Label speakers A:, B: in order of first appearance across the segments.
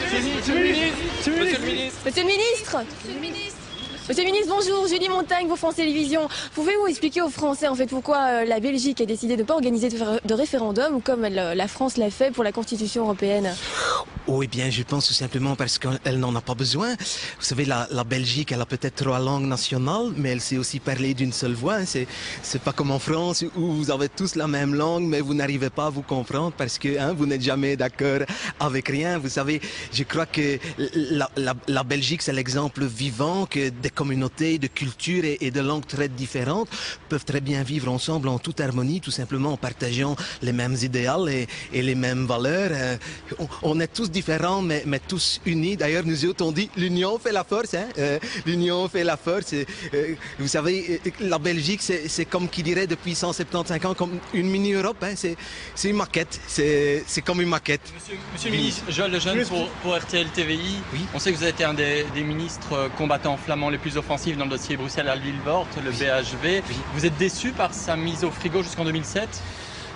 A: Monsieur le ministre.
B: Monsieur le ministre, bonjour, Julie Montagne pour France Télévisions. Pouvez-vous expliquer aux Français en fait pourquoi la Belgique a décidé de ne pas organiser de référendum comme la France l'a fait pour la Constitution européenne?
C: Oh, eh bien, je pense tout simplement parce qu'elle n'en a pas besoin. Vous savez, la Belgique, elle a peut-être 3 langues nationales, mais elle sait aussi parler d'une seule voix. Hein. C'est pas comme en France où vous avez tous la même langue, mais vous n'arrivez pas à vous comprendre parce que vous n'êtes jamais d'accord avec rien. Vous savez, je crois que la Belgique, c'est l'exemple vivant que des communautés de cultures et de langues très différentes peuvent très bien vivre ensemble en toute harmonie, tout simplement en partageant les mêmes idéaux et les mêmes valeurs. On est tous différents, mais tous unis. D'ailleurs, nous autres, on dit l'union fait la force. Hein? L'union fait la force. Vous savez, la Belgique, c'est comme qui dirait depuis 175 ans, comme une mini-Europe. Hein? C'est une maquette. C'est comme une maquette.
A: Monsieur le ministre, Joël Lejeune pour RTL TVI. Oui. On sait que vous avez été un des ministres combattants flamands les plus offensifs dans le dossier Bruxelles à Lillebort, le BHV. Oui. Vous êtes déçu par sa mise au frigo jusqu'en 2007?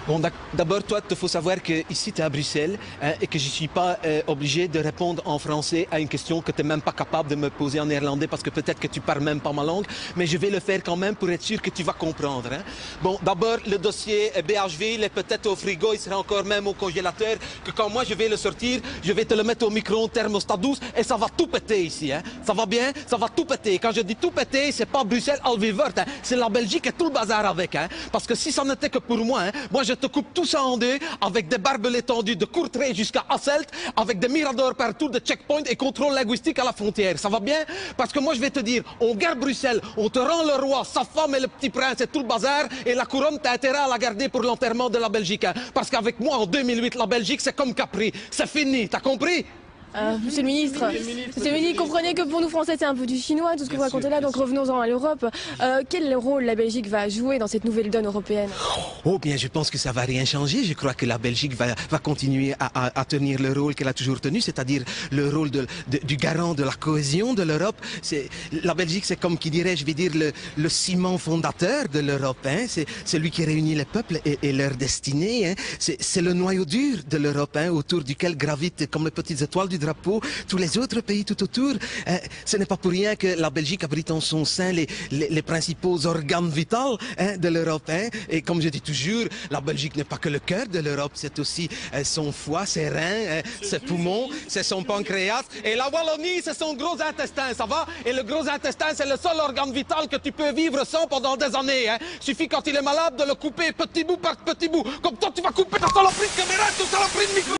C: Bon, d'abord, toi, il faut savoir que ici, tu es à Bruxelles et que je ne suis pas obligé de répondre en français à une question que tu n'es même pas capable de me poser en néerlandais parce que peut-être que tu parles même pas ma langue, mais je vais le faire quand même pour être sûr que tu vas comprendre. Hein. Bon, d'abord, le dossier BHV, il est peut-être au frigo, il sera encore même au congélateur, que quand moi je vais le sortir, je vais te le mettre au micro-ondes thermostat 12 et ça va tout péter ici. Hein. Ça va bien? Ça va tout péter. Quand je dis tout péter, c'est pas Bruxelles, Alvivert, hein. C'est la Belgique et tout le bazar avec. Hein. Parce que si ça n'était que pour moi, moi je te coupe tout ça en deux, avec des barbelés tendus de Courtrai jusqu'à Hasselt, avec des miradors partout, de checkpoints et contrôle linguistique à la frontière. Ça va bien? Parce que moi je vais te dire, on garde Bruxelles, on te rend le roi, sa femme et le petit prince et tout le bazar, et la couronne, t'as intérêt à la garder pour l'enterrement de la Belgique. Hein. Parce qu'avec moi, en 2008, la Belgique, c'est comme Capri. C'est fini, t'as compris?
B: Monsieur le ministre, comprenez que pour nous Français c'est un peu du chinois tout ce que vous racontez là, donc revenons-en à l'Europe. Quel rôle la Belgique va jouer dans cette nouvelle donne européenne?
C: Oh bien, je pense que ça va rien changer. Je crois que la Belgique va continuer à tenir le rôle qu'elle a toujours tenu, c'est-à-dire le rôle du garant de la cohésion de l'Europe. La Belgique, c'est comme qui dirait, je vais dire, le ciment fondateur de l'Europe. Hein? C'est celui qui réunit les peuples et leur destinée. Hein? C'est le noyau dur de l'Europe, hein, autour duquel gravitent comme les petites étoiles du drapeau tous les autres pays tout autour. Ce n'est pas pour rien que la Belgique abrite en son sein les principaux organes vitaux de l'Europe. Hein. Et comme je dis toujours, la Belgique n'est pas que le cœur de l'Europe, c'est aussi son foie, ses reins, ses poumons, c'est son pancréas. Et la Wallonie, c'est son gros intestin, ça va? Et le gros intestin, c'est le seul organe vital que tu peux vivre sans pendant des années. Hein. Suffit quand il est malade de le couper petit bout par petit bout. Comme toi, tu vas couper ta saloperie de caméra, ta saloperie de micro.